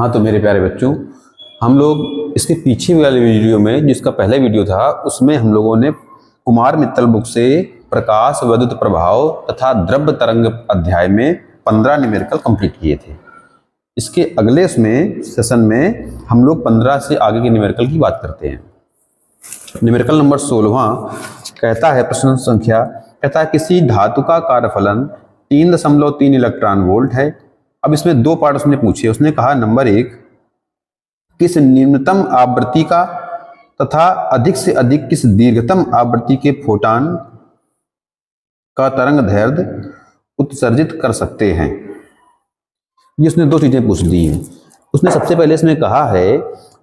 हाँ, तो मेरे प्यारे बच्चों, हम लोग इसके पीछे वाले वीडियो में, जिसका पहला वीडियो था, उसमें हम लोगों ने कुमार मित्तल बुक से प्रकाश विद्युत प्रभाव तथा द्रव्य तरंग अध्याय में 15 न्यूमेरिकल कंप्लीट किए थे। इसके अगले सेशन में हम लोग 15 से आगे के न्यूमेरिकल की बात करते हैं। न्यूमेरिकल नंबर 16 कहता है, प्रश्न संख्या कहता है किसी धातु का कार्यफलन 3.3 इलेक्ट्रॉन वोल्ट है। अब इसमें दो पार्ट उसने पूछे। उसने कहा नंबर 1, किस निम्नतम आवृत्ति का तथा अधिक से अधिक किस दीर्घतम आवृत्ति के फोटॉन का तरंग दैर्ध्य उत्सर्जित कर सकते हैं। ये उसने दो चीजें पूछ दी हैं। उसने सबसे पहले इसमें कहा है,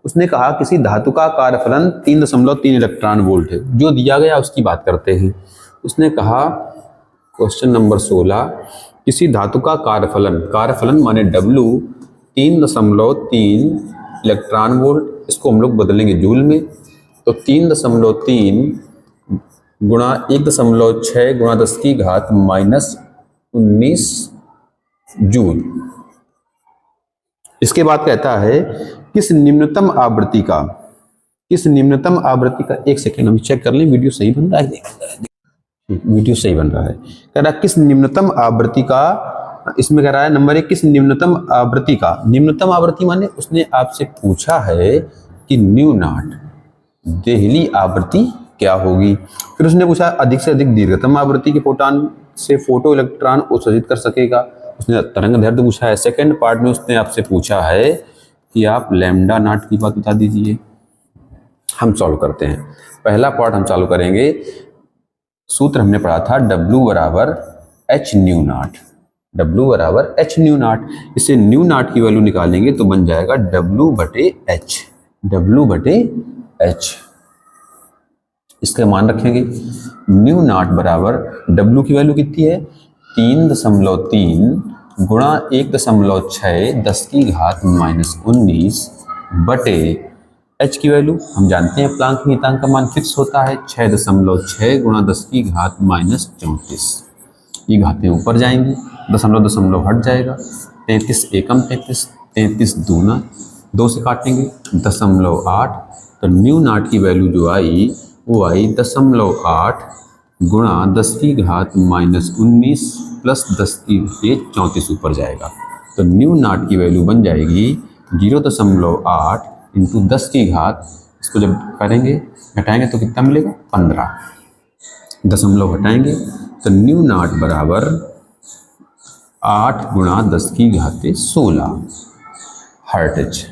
उसने कहा किसी धातु का कार्यफलन 3.3 इलेक्ट्रॉन वोल्ट है। जो दिया गया उसकी बात करते हैं। उसने कहा क्वेश्चन नंबर 16, किसी धातु का कार्यफलन माने W 3.3 इलेक्ट्रॉन वोल्ट, इसको हम लोग बदलेंगे जूल में, तो 3.3 गुणा 1.6 गुणा 10⁻⁻19 जूल। इसके बाद कहता है किस निम्नतम आवृत्ति का, एक सेकेंड हम चेक कर लें, वीडियो सही बन रहा है, वीडियो सही बन रहा है। कह रहा किस निम्नतम आवृत्ति का, इसमें कह रहा है नंबर 1, किस निम्नतम आवृत्ति का। निम्नतम आवृत्ति माने उसने आपसे पूछा है कि न्यू नॉट देहली आवृत्ति क्या होगी। फिर उसने पूछा अधिक से अधिक दीर्घतम आवृत्ति के फोटॉन से फोटो इलेक्ट्रॉन उत्सर्जित कर सकेगा। उसने तरंग दैर्ध्य पूछा है। सेकंड पार्ट में उसने आपसे पूछा है कि आप लैम्डा नॉट की बात बता दीजिए। हम सॉल्व करते हैं। पहला पार्ट हम चालू करेंगे। सूत्र हमने पढ़ा था W बराबर h न्यू नॉट, W बराबर h न्यू नॉट। इसे न्यू नॉट की वैल्यू निकालेंगे तो बन जाएगा W बटे h। इसका मान रखेंगे। न्यू नॉट बराबर W की वैल्यू कितनी है, 3.3 गुणा 1.6 10⁻⁻19 बटे h की वैल्यू हम जानते हैं, प्लांक नियतांक का मान फिक्स होता है 6.6 गुणा 10⁻⁻34। ये घातें ऊपर जाएंगी, दशमलव हट जाएगा, 33 एकम 33, 33 दूना 2 से काटेंगे 0.8। तो न्यू नॉट की वैल्यू जो आई वो आई 0.8 गुणा 10⁻⁻19 प्लस 10⁻34 ऊपर जाएगा। तो न्यू नॉट की वैल्यू बन जाएगी 0.8 इंटू 10 की घात, इसको जब करेंगे घटाएंगे तो कितना मिलेगा 15, दशमलव हटाएंगे तो न्यू नॉट बराबर 8 गुणा 10⁻16 हर्ट्ज।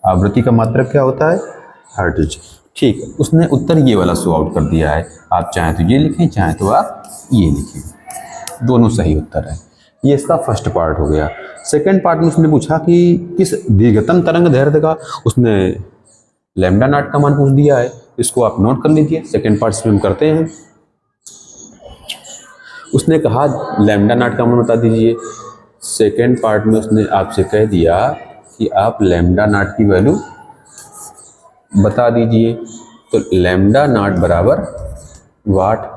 आवृत्ति का मात्रक क्या होता है, हर्ट्ज। ठीक है, उसने उत्तर ये वाला सो आउट कर दिया है। आप चाहें तो ये लिखें, चाहें तो आप ये लिखें, दोनों सही उत्तर है। ये इसका फर्स्ट पार्ट हो गया। सेकंड पार्ट में उसने पूछा कि किस दीर्घतम तरंग दैर्ध्य का, उसने लैम्डा नॉट का मान पूछ दिया है। इसको आप नोट कर लीजिए। सेकंड पार्ट में हम करते हैं। उसने कहा लैम्डा नॉट का मान बता दीजिए। सेकंड पार्ट में उसने आपसे कह दिया कि आप लैम्डा नॉट की वैल्यू बता दीजिए। तो लैम्डा नॉट बराबर वाट,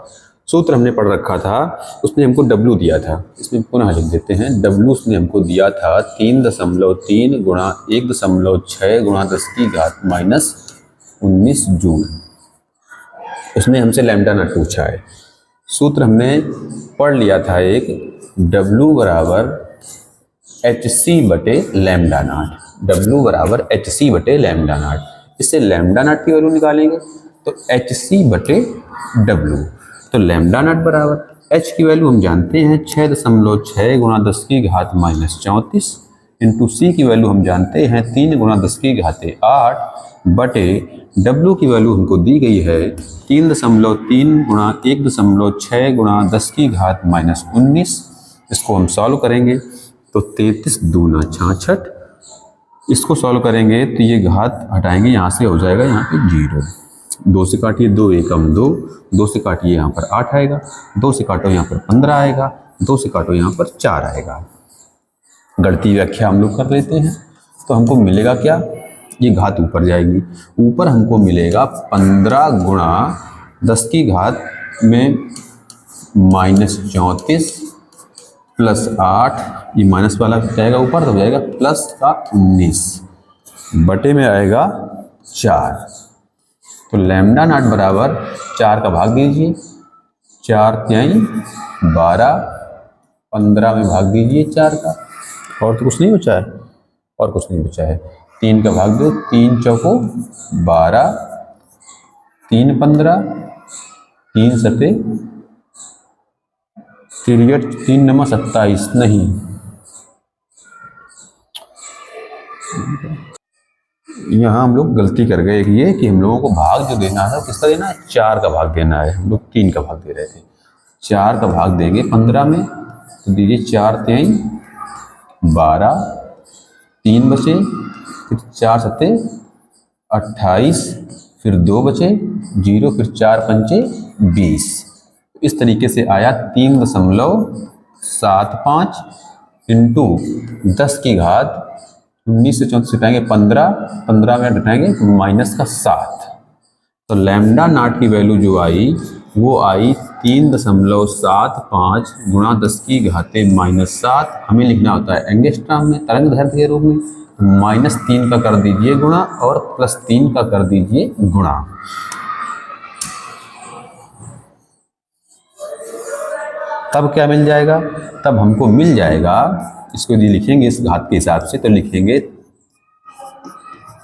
सूत्र हमने पढ़ रखा था, उसने हमको W दिया था। इसमें पुनः लिख देते हैं। W उसने हमको दिया था 3.3 गुणा 1.6 गुणा 10⁻⁻19 जूल। उसने हमसे लैम्डा नॉट पूछा है। सूत्र हमने पढ़ लिया था एक, W बराबर HC बटे लैम्डा नॉट, W बराबर HC बटे लैम्डा नॉट। इससे लैम्डा नॉट की वैल्यू निकालेंगे तो HC बटे W। तो लैम्डा नॉट बराबर h की वैल्यू हम जानते हैं 6.6 गुणा 10⁻⁻34 इंटू c की वैल्यू हम जानते हैं 3 गुणा 10⁸ बटे w की वैल्यू हमको दी गई है 3.3 गुणा 1.6 गुणा 10⁻⁻19। इसको हम सॉल्व करेंगे तो 33 दूना 66। इसको सॉल्व करेंगे तो ये घात हटाएंगे, यहाँ से हो जाएगा यहाँ पे 0। 2 से काटिए 2 एकम 2, 2 से काटिए यहाँ पर 8 आएगा, 2 से काटो यहाँ पर 15 आएगा, 2 से काटो यहाँ पर 4 आएगा। गणितीय व्याख्या हम लोग कर लेते हैं तो हमको मिलेगा क्या, ये घात ऊपर जाएगी, ऊपर हमको मिलेगा 15 गुणा 10 की घात में -34 प्लस 8, ये माइनस वाला जाएगा ऊपर तो हो जाएगा प्लस का 19। बटे में आएगा 4। तो लैम्डा नॉट बराबर 4 का भाग दीजिए, 4 तिहाई 12, 15 में भाग दीजिए 4 का, और तो कुछ नहीं बचा है, और कुछ नहीं बचा है। 3 का भाग दो, 3 चौको 12, 3 15, 3 सते 63, 3 नमा 27, नहीं, यहाँ हम लोग गलती कर गए ये कि हम लोगों को भाग जो देना है किसका देना है, 4 का भाग देना है। हम लोग 3 का भाग दे रहे थे। 4 का भाग देंगे 15 में, तो दीजिए 4 तिहाई 12, 3 बचे, फिर 4 सत्ते 28, फिर 2 बचे 0, फिर 4 पंचे 20। इस तरीके से आया 3.75 इंटू 10 की घात 19 से 34 घटाएंगे 15, 15 में घटाएंगे माइनस का 7। तो लैम्डा नॉट की वैल्यू जो आई वो आई 3.75 गुणा 10 की घाते -7। हमें लिखना होता है एंगस्ट्रॉम में, तरंग दैर्ध्य के रूप में। -3 का कर दीजिए गुणा और +3 का कर दीजिए गुणा। तब क्या मिल जाएगा, तब हमको मिल जाएगा, इसको यदि लिखेंगे इस घात के हिसाब से तो लिखेंगे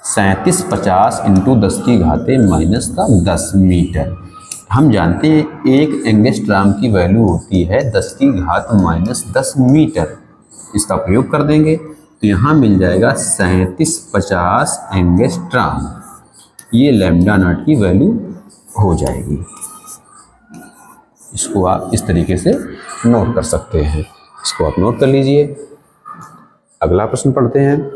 3750 इंटू 10 की घाते -10 मीटर। हम जानते हैं एक एंगस्ट्रॉम की वैल्यू होती है 10 की घात -10 मीटर। इसका प्रयोग कर देंगे तो यहाँ मिल जाएगा 3750 एंगस्ट्रॉम। ये लैम्डा नॉट की वैल्यू हो जाएगी। इसको आप इस तरीके से नोट कर सकते हैं, इसको आप नोट कर लीजिए। अगला प्रश्न पढ़ते हैं।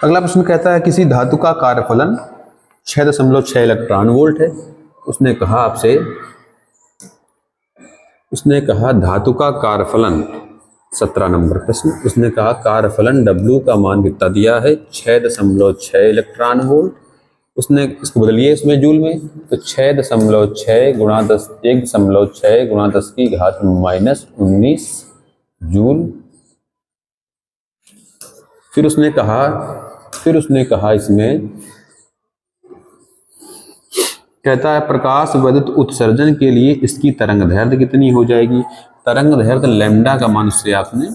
अगला प्रश्न कहता है किसी धातु का कार्यफलन 6.6 इलेक्ट्रॉन वोल्ट है। उसने कहा आपसे, उसने कहा धातु का कार्यफलन, 17 नंबर प्रश्न, उसने कहा कार्यफलन W का मान कितना दिया है, 6.6 इलेक्ट्रॉन वोल्ट। उसने इसको बदलिए इसमें जूल में, तो 6.6 गुणा 10, 1.6 गुणा 10 की घात -19 जूल। फिर उसने कहा इसमें कहता है प्रकाश विद्युत उत्सर्जन के लिए इसकी तरंग दैर्ध्य कितनी हो जाएगी। तरंग दैर्ध्य लैम्डा का मान उससे आपने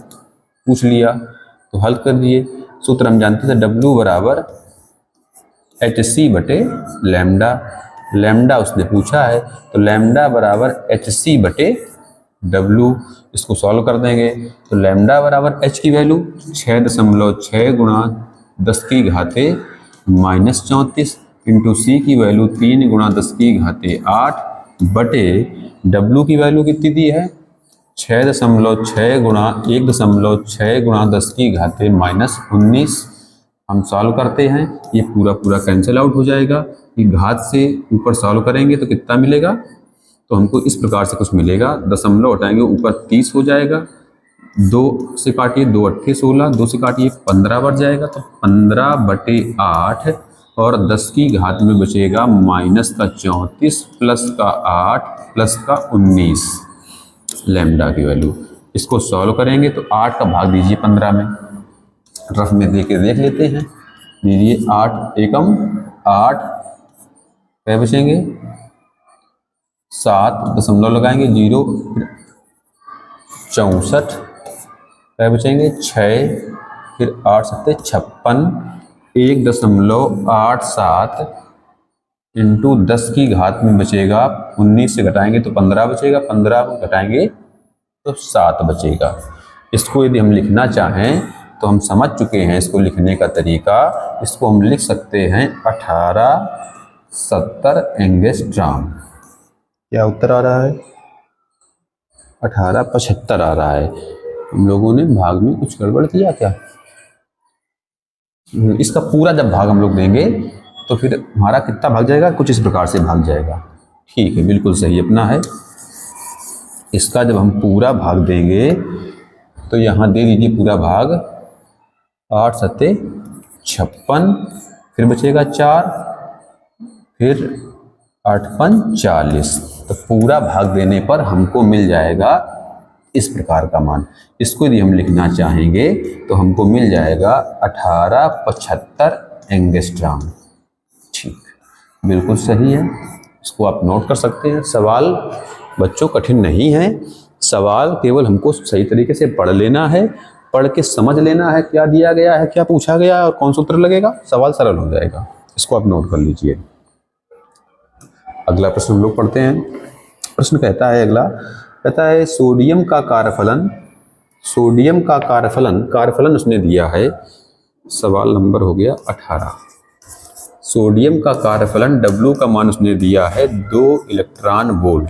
पूछ लिया, तो हल कर दिए। सूत्र हम जानते थे W बराबर HC बटे लैम्डा। लैम्डा उसने पूछा है तो लैम्डा बराबर HC बटे W। इसको सॉल्व कर देंगे तो लैम्डा बराबर H की वैल्यू 6.6 गुणा 10 की घाते -34 इंटू C की वैल्यू 3 गुणा 10 की घाते 8 बटे W की वैल्यू कितनी दी है 6.6 गुणा 1.6 गुणा 10 की घाते -19। हम सॉल्व करते हैं, ये पूरा पूरा कैंसिल आउट हो जाएगा। ये घात से ऊपर सॉल्व करेंगे तो कितना मिलेगा, तो हमको इस प्रकार से कुछ मिलेगा। दशमलव हटाएंगे ऊपर 30 हो जाएगा, 2 से काटिए 2 8 16, 2 से काटिए 15 बढ़ जाएगा, तो 15 बटे 8 और 10 की घात में बचेगा -34 प्लस का 8 प्लस का 19 लैम्डा की वैल्यू। इसको सॉल्व करेंगे तो 8 का भाग दीजिए 15 में, रफ में देख लेते हैं। दीजिए 8 एकम 8, क्या बचेंगे 7, दशमलव लगाएंगे 0, फिर 64, क्या बचेंगे 6, फिर 8 सत्ते 56, 1.87 इंटू 10 की घात में बचेगा 19 से घटाएंगे तो 15 बचेगा, 15 में घटाएंगे तो 7 बचेगा। इसको यदि हम लिखना चाहें तो हम समझ चुके हैं इसको लिखने का तरीका। इसको हम लिख सकते हैं 1870 एंगस्ट्रॉम। क्या उत्तर आ रहा है 1875 आ रहा है। हम लोगों ने भाग में कुछ गड़बड़ किया क्या। इसका पूरा जब भाग हम लोग देंगे तो फिर हमारा कितना भाग जाएगा, कुछ इस प्रकार से भाग जाएगा। ठीक है, बिल्कुल सही अपना है। इसका जब हम पूरा भाग देंगे तो यहाँ दे दीजिए पूरा भाग 8 सत्ते 56, फिर बचेगा 4, फिर 8 पंच 40। तो पूरा भाग देने पर हमको मिल जाएगा इस प्रकार का मान। इसको यदि हम लिखना चाहेंगे तो हमको मिल जाएगा 1875 एंगस्ट्राम। ठीक, बिल्कुल सही है, इसको आप नोट कर सकते हैं। सवाल बच्चों कठिन नहीं है, सवाल केवल हमको सही तरीके से पढ़ लेना है, पढ़ के समझ लेना है क्या दिया गया है, क्या पूछा गया है और कौन सा उत्तर लगेगा, सवाल सरल हो जाएगा। इसको आप नोट कर लीजिए। अगला प्रश्न हम लोग पढ़ते हैं। प्रश्न कहता है अगला, कहता है सोडियम का कार्यफलन, सोडियम का कार्यफलन उसने दिया है, सवाल नंबर हो गया 18। सोडियम का कार्यफलन W का मान उसने दिया है 2 इलेक्ट्रॉन वोल्ट।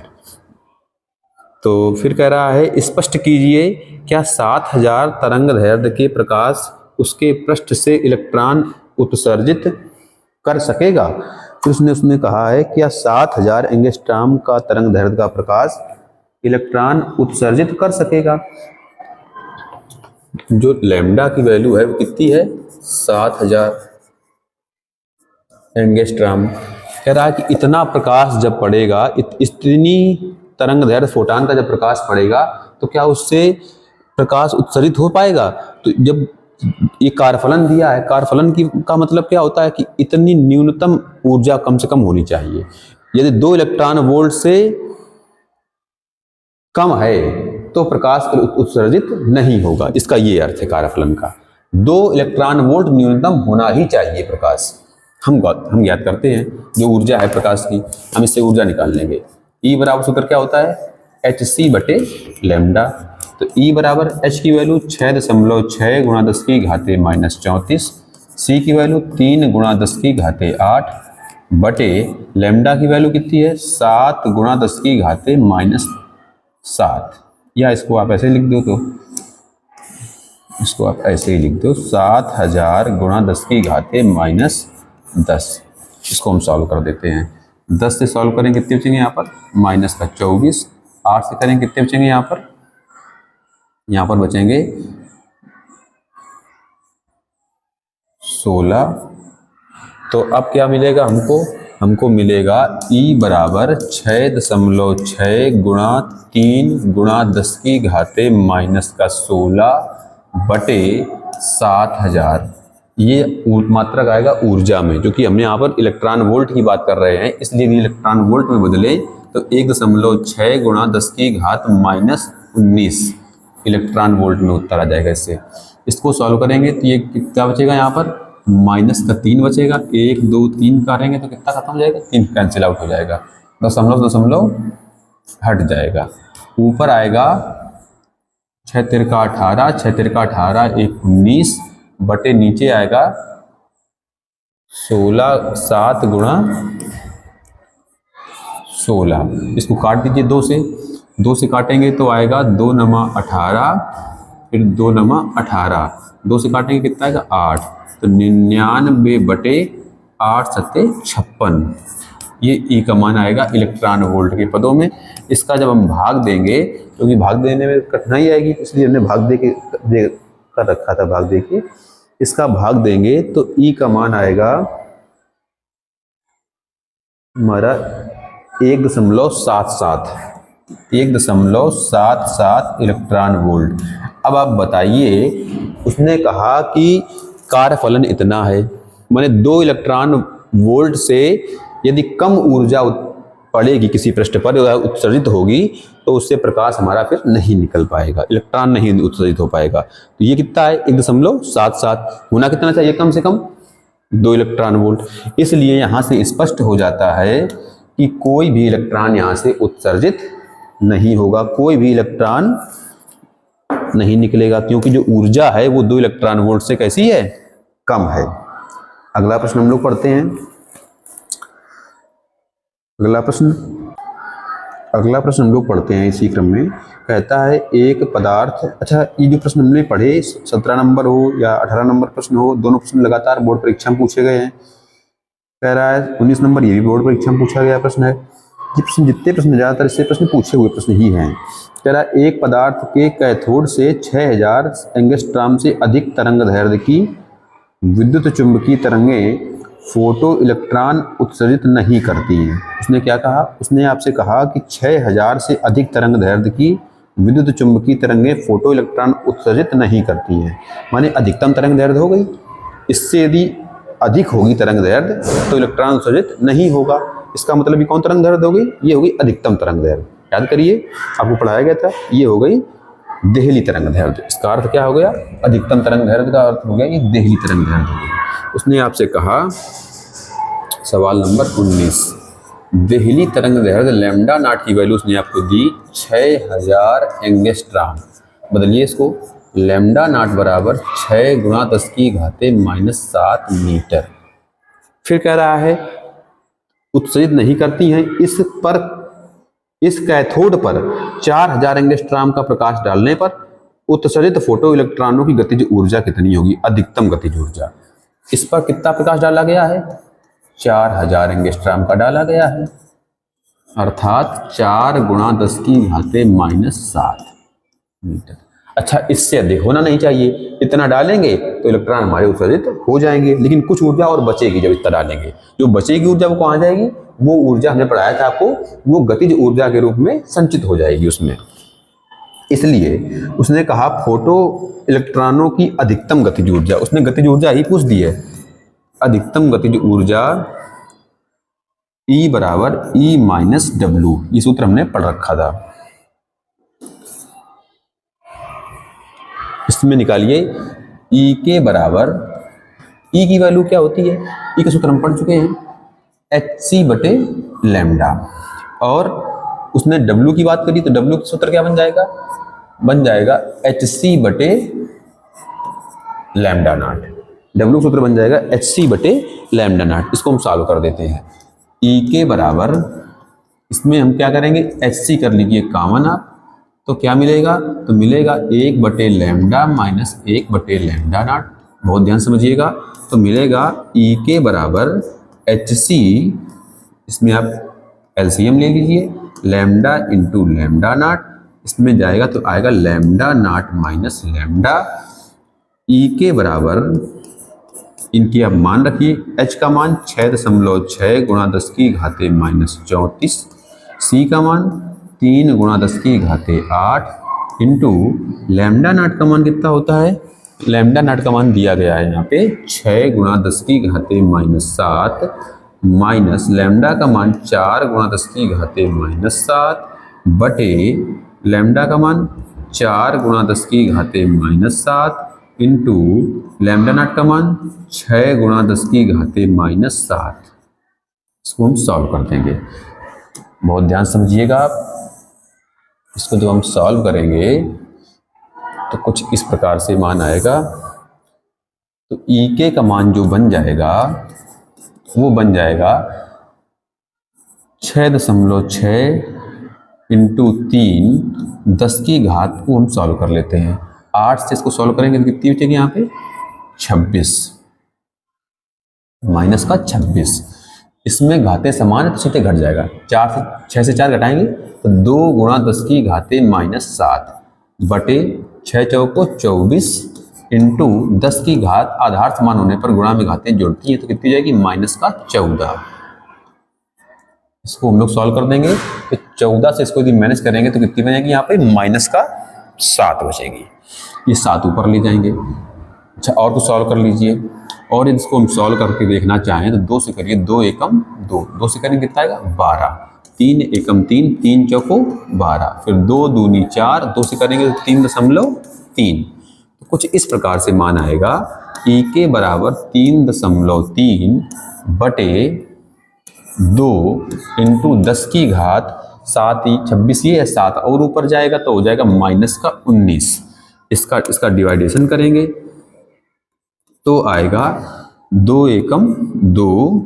तो फिर कह रहा है स्पष्ट कीजिए क्या 7000 तरंग दैर्ध्य के प्रकाश उसके पृष्ठ से इलेक्ट्रॉन उत्सर्जित कर सकेगा। फिर उसने कहा है क्या 7000 एंगस्ट्रॉम का तरंग दैर्ध्य का प्रकाश इलेक्ट्रॉन उत्सर्जित कर सकेगा। जो लैम्डा की वैल्यू है वो कितनी है, 7000 एंगस्ट्रॉम। कह रहा है कि इतना प्रकाश जब पड़ेगा, इतनी तरंग दैर्ध्य फोटान का जब प्रकाश पड़ेगा तो क्या उससे प्रकाश उत्सर्जित हो पाएगा। तो जब ये कार्यफलन दिया है, कार्यफलन की का मतलब क्या होता है कि इतनी न्यूनतम ऊर्जा कम से कम होनी चाहिए। यदि 2 इलेक्ट्रॉन वोल्ट से कम है तो प्रकाश उत्सर्जित नहीं होगा, इसका ये अर्थ है कार्यफलन का। 2 इलेक्ट्रॉन वोल्ट न्यूनतम होना ही चाहिए प्रकाश। हम याद करते हैं जो ऊर्जा है प्रकाश की, हम इससे ऊर्जा निकाल लेंगे। E बराबर सूत्र क्या होता है, hc बटे लैम्डा। तो E बराबर h की वैल्यू 6.6 गुणा 10 की घाते -34, C की वैल्यू 3 गुणा 10 की घाते 8 बटे लैम्डा की वैल्यू कितनी है 7 गुणा 10 की घाते -7। या इसको आप ऐसे लिख दो, तो इसको आप ऐसे ही लिख दो 7000 गुणा 10 की घाते -10। इसको हम सॉल्व कर देते हैं। 10 से सॉल्व करें कितने बचेंगे यहाँ पर, माइनस का 24। 8 से करें कितने बचेंगे यहाँ पर बचेंगे 16। तो अब क्या मिलेगा हमको मिलेगा E बराबर 6.6 गुणा 3 गुणा 10 की घाते -16 बटे 7000। ये मात्रक आएगा ऊर्जा में, जो कि हमने यहाँ पर इलेक्ट्रॉन वोल्ट की बात कर रहे हैं, इसलिए यदि इलेक्ट्रॉन वोल्ट में बदले तो 1.6 गुणा 10 की घात -19 इलेक्ट्रॉन वोल्ट में उत्तर आ जाएगा। इसको सॉल्व करेंगे तो ये क्या बचेगा, यहाँ पर माइनस का 3 बचेगा। 1 2 3 करेंगे तो कितना खत्म हो जाएगा, 3 कैंसिल आउट हो जाएगा, दशमलव हट जाएगा। ऊपर आएगा 6 तिरका 18, 6 तिरका 18 1 19 बटे नीचे आएगा 16 7 गुणा 16। इसको काट दीजिए 2 से काटेंगे तो आएगा 2 नमा 18, फिर 2 नमा 18, 2 से काटेंगे कितना आएगा 8, तो 99 बटे 8 सत्ते 56। ये E का मान आएगा इलेक्ट्रॉन वोल्ट के पदों में। इसका जब हम भाग देंगे, क्योंकि भाग देने में कठिनाई आएगी इसलिए हमने भाग दे कर रखा था, भाग दे के इसका भाग देंगे तो E का मान आएगा हमारा 1.77 इलेक्ट्रॉन वोल्ट। अब आप बताइए, उसने कहा कि कार्यफलन इतना है, माने 2 इलेक्ट्रॉन वोल्ट से यदि कम ऊर्जा पड़ेगी किसी पृष्ठ पर या उत्सर्जित होगी तो उससे प्रकाश हमारा फिर नहीं निकल पाएगा, इलेक्ट्रॉन नहीं उत्सर्जित हो पाएगा। तो ये कितना है 1.77, होना कितना चाहिए कम से कम 2 इलेक्ट्रॉन वोल्ट। इसलिए यहाँ से स्पष्ट हो जाता है कि कोई भी इलेक्ट्रॉन यहाँ से उत्सर्जित नहीं होगा, कोई भी इलेक्ट्रॉन नहीं निकलेगा, क्योंकि जो ऊर्जा है वो 2 इलेक्ट्रॉन वोल्ट से कैसी है, कम है। अगला प्रश्न हम लोग पढ़ते हैं। अगला प्रश्न हम लोग पढ़ते हैं इसी क्रम में। कहता है एक पदार्थ, अच्छा ये जो प्रश्न हमने पढ़े 17 नंबर हो या 18 नंबर प्रश्न हो, दोनों प्रश्न लगातार बोर्ड परीक्षा में पूछे गए हैं। कह रहा है 19 नंबर ये भी बोर्ड परीक्षा में पूछा गया प्रश्न है। ये प्रश्न जितने प्रश्न ज़्यादातर इससे प्रश्न पूछे हुए प्रश्न ही हैं। कह रहा है एक पदार्थ के कैथोड से 6000 एंगस्ट्रॉम से अधिक तरंग दैर्ध्य की विद्युत चुंबकीय तरंगें फोटो इलेक्ट्रॉन उत्सर्जित नहीं करती हैं। उसने क्या कहा, उसने आपसे कहा कि 6000 से अधिक तरंग दैर्ध्य की विद्युत चुंबकीय तरंगें फोटो इलेक्ट्रॉन उत्सर्जित नहीं करती हैं। माने अधिकतम तरंग दैर्ध्य हो गई, इससे यदि अधिक होगी तरंग दैर्ध्य तो इलेक्ट्रॉन उत्सर्जित नहीं होगा। इसका मतलब ये कौन तरंग दैर्ध्य हो गई, ये हो गई अधिकतम तरंग दैर्ध्य। याद करिए आपको पढ़ाया गया था, ये हो गई देहली तरंग दैर्ध्य। इसका अर्थ क्या हो गया, अधिकतम तरंग दैर्ध्य का अर्थ हो गया ये देहली तरंग दैर्ध्य हो गई। उसने आपसे कहा सवाल नंबर 19, देहली तरंग दैर्ध्य लैम्डा नॉट की वैल्यू उसने आपको दी 6000 एंगस्ट्रॉम। बदलिए इसको, लैम्डा नॉट बराबर 6 × 10⁻⁷ मीटर। फिर कह रहा है उत्सर्जित नहीं करती हैं, इस कैथोड पर 4000 एंगस्ट्रॉम का प्रकाश डालने पर उत्सर्जित फोटो इलेक्ट्रॉनों की गतिज ऊर्जा कितनी होगी, अधिकतम गतिज ऊर्जा। इस पर कितना प्रकाश डाला गया है, 4000 एंगस्ट्रॉम का डाला गया है, अर्थात 4 × 10⁻⁷ मीटर। अच्छा, इससे अधिक होना नहीं चाहिए, इतना डालेंगे तो इलेक्ट्रॉन हमारे उत्सर्जित हो जाएंगे, लेकिन कुछ ऊर्जा और बचेगी। जब इतना डालेंगे जो बचेगी ऊर्जा वो कहाँ जाएगी, वो ऊर्जा हमने पढ़ाया था आपको, वो गतिज ऊर्जा के रूप में संचित हो जाएगी उसमें। इसलिए उसने कहा फोटो इलेक्ट्रॉनों की अधिकतम गतिज ऊर्जा, उसने गतिज ऊर्जा ही पूछ दी है, अधिकतम गतिज ऊर्जा E बराबर E - W, ये सूत्र हमने पढ़ रखा था। इसमें निकालिए E के बराबर, E की वैल्यू क्या होती है, E का सूत्र हम पढ़ चुके हैं, hc/λ। और उसने W की बात करी तो W का सूत्र क्या बन जाएगा, hc/λ नॉट। W सूत्र बन जाएगा hc/λ नॉट। इसको हम सॉल्व कर देते हैं। E के बराबर, इसमें हम क्या करेंगे, hc कर लीजिए कॉमन आप, तो क्या मिलेगा, तो मिलेगा 1/λ - 1/λ नॉट। बहुत ध्यान समझिएगा, तो मिलेगा E के बराबर hc, इसमें आप एलसीएम ले लीजिए, लैम्डा इंटू लैम्डा नॉट, इसमें जाएगा तो आएगा lambda naught minus lambda. E के बराबर, इनकी आप मान रखिए, h का मान 6.6 × 10⁻⁻34, C का मान 3 × 10⁸ इंटू लैम्डा नॉट का मान कितना होता है, लैम्डा नॉट का मान दिया गया है यहाँ पे 6 × 10⁻⁷ माइनस लैम्डा का मान 4 × 10⁻⁷ बटे लैम्डा का मान 4 × 10⁻⁷ इंटू लैम्डा नॉट का मान 6 × 10⁻⁷। इसको हम सॉल्व कर देंगे। बहुत ध्यान समझिएगा आप, इसको जब हम सॉल्व करेंगे तो कुछ इस प्रकार से मान आएगा। तो E का मान जो बन जाएगा वो बन जाएगा 6.6 इंटू 3 10⁻, को हम सॉल्व कर लेते हैं। 8 से इसको सॉल्व करेंगे तो कितनी बचेगी यहाँ पे, 26 माइनस का 26। इसमें घाते समान है तो सीधे घट जाएगा, 6 से 4 घटाएंगे तो 2 × 10⁻⁷ बटे 6 चौको 24 इंटू 10⁻, आधार समान होने पर गुणा में घातें जुड़ती हैं तो कितनी जाएगी, -14। इसको हम लोग सॉल्व कर देंगे तो 14 से इसको यदि माइनस करेंगे तो कितनी बनेगी, यहाँ पे -7 बचेगी। ये 7 ऊपर ले जाएंगे। अच्छा, और कुछ सॉल्व कर लीजिए, और इसको हम सॉल्व करके देखना चाहें तो 2 से करिए, 2 एकम 2, 2 से करेंगे कितना आएगा 12, 3 एकम 3, 3 चौको 12, फिर 2 दूनी 4, 2 से करेंगे तो 3.3। तो कुछ इस प्रकार से मान आएगा E के बराबर 3.3 बटे 2 इंटू 10⁻, 7 ही 26, ये 7 और ऊपर जाएगा तो हो जाएगा -19। इसका डिवाइडेशन करेंगे तो आएगा 2 एकम 2,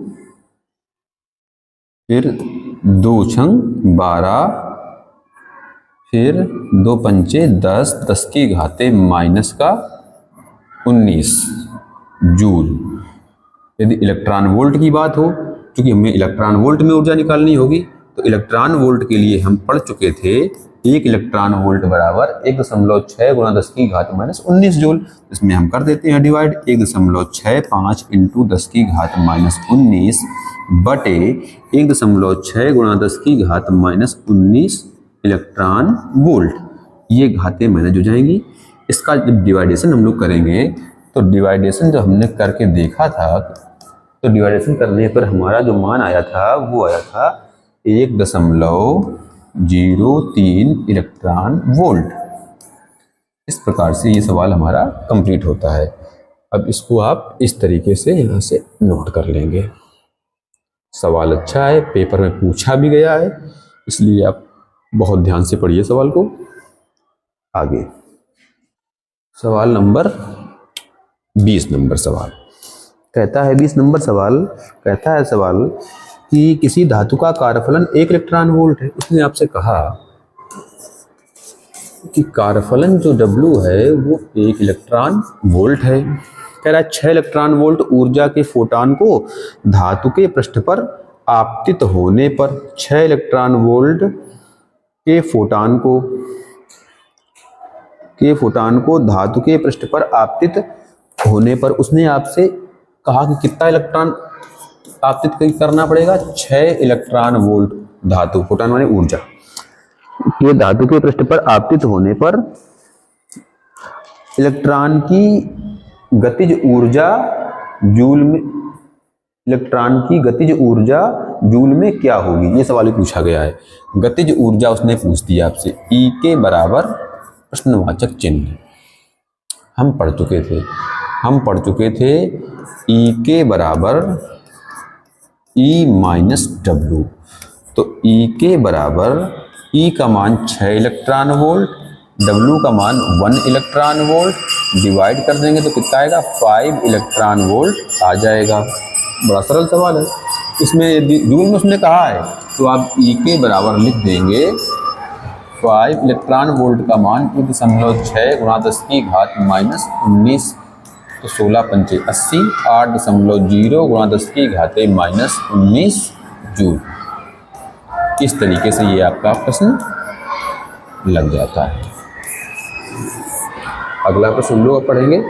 फिर 2 छंग 12, फिर 2 पंचे 10, 10⁻⁻19 जूल। यदि इलेक्ट्रॉन वोल्ट की बात हो, क्योंकि हमें इलेक्ट्रॉन वोल्ट में ऊर्जा निकालनी होगी, तो इलेक्ट्रॉन वोल्ट के लिए हम पढ़ चुके थे 1 इलेक्ट्रॉन वोल्ट बराबर 1.6 × 10⁻⁻19 जूल। इसमें हम कर देते हैं डिवाइड, 1.65 इंटू 10⁻⁻19 बटे 1.6 × 10⁻⁻19 इलेक्ट्रॉन वोल्ट। ये घातें माइनस हो जाएंगी। इसका जब डिवाइडेशन हम लोग करेंगे तो डिवाइडेशन जो हमने करके देखा था, तो डिवाइडेशन करने पर हमारा जो मान आया था वो आया था 1.03 इलेक्ट्रॉन वोल्ट। इस प्रकार से ये सवाल हमारा कंप्लीट होता है। अब इसको आप इस तरीके से यहाँ से नोट कर लेंगे। सवाल अच्छा है, पेपर में पूछा भी गया है, इसलिए आप बहुत ध्यान से पढ़िए सवाल को। आगे सवाल नंबर 20 नंबर सवाल कहता है, 20 नंबर सवाल कहता है सवाल कि किसी धातु का कार्यफलन 1 इलेक्ट्रॉन वोल्ट है। उसने आपसे कहा कि कार्यफलन जो W है वो 1 इलेक्ट्रॉन वोल्ट है। कह रहा है 6 इलेक्ट्रॉन वोल्ट ऊर्जा के फोटॉन को धातु के पृष्ठ पर आपतित होने पर 6 इलेक्ट्रॉन वोल्ट के फोटॉन को धातु के पृष्ठ पर आपतित होने पर उसने आपसे कहा कि कितना इलेक्ट्रॉन आपतित करना पड़ेगा? 6 इलेक्ट्रॉन वोल्ट धातु, फोटॉन माने ऊर्जा, ये धातु के पृष्ठ पर आपतित होने पर इलेक्ट्रॉन की गतिज ऊर्जा जूल में क्या होगी? ये सवाल पूछा गया है। गतिज ऊर्जा उसने पूछ दिया आपसे, E के बराबर प्रश्नवाचक चिन्ह। हम पढ़ चुके थे E के बराबर E माइनस W। तो E के बराबर E का मान 6 इलेक्ट्रॉन वोल्ट, W का मान 1 इलेक्ट्रॉन वोल्ट, डिवाइड कर देंगे तो कितना आएगा? 5 इलेक्ट्रॉन वोल्ट आ जाएगा। बड़ा सरल सवाल है। इसमें जूल में उसने कहा है तो आप E के बराबर लिख देंगे 5 इलेक्ट्रॉन वोल्ट का मान 1.6 गुणा 10 की घात माइनस 19, तो 16 पंचे 80, 8.0 गुणा 10 की घात माइनस 19 जूल। इस तरीके से ये आपका प्रश्न लग जाता है। अगला प्रश्न हम लोग पढ़ेंगे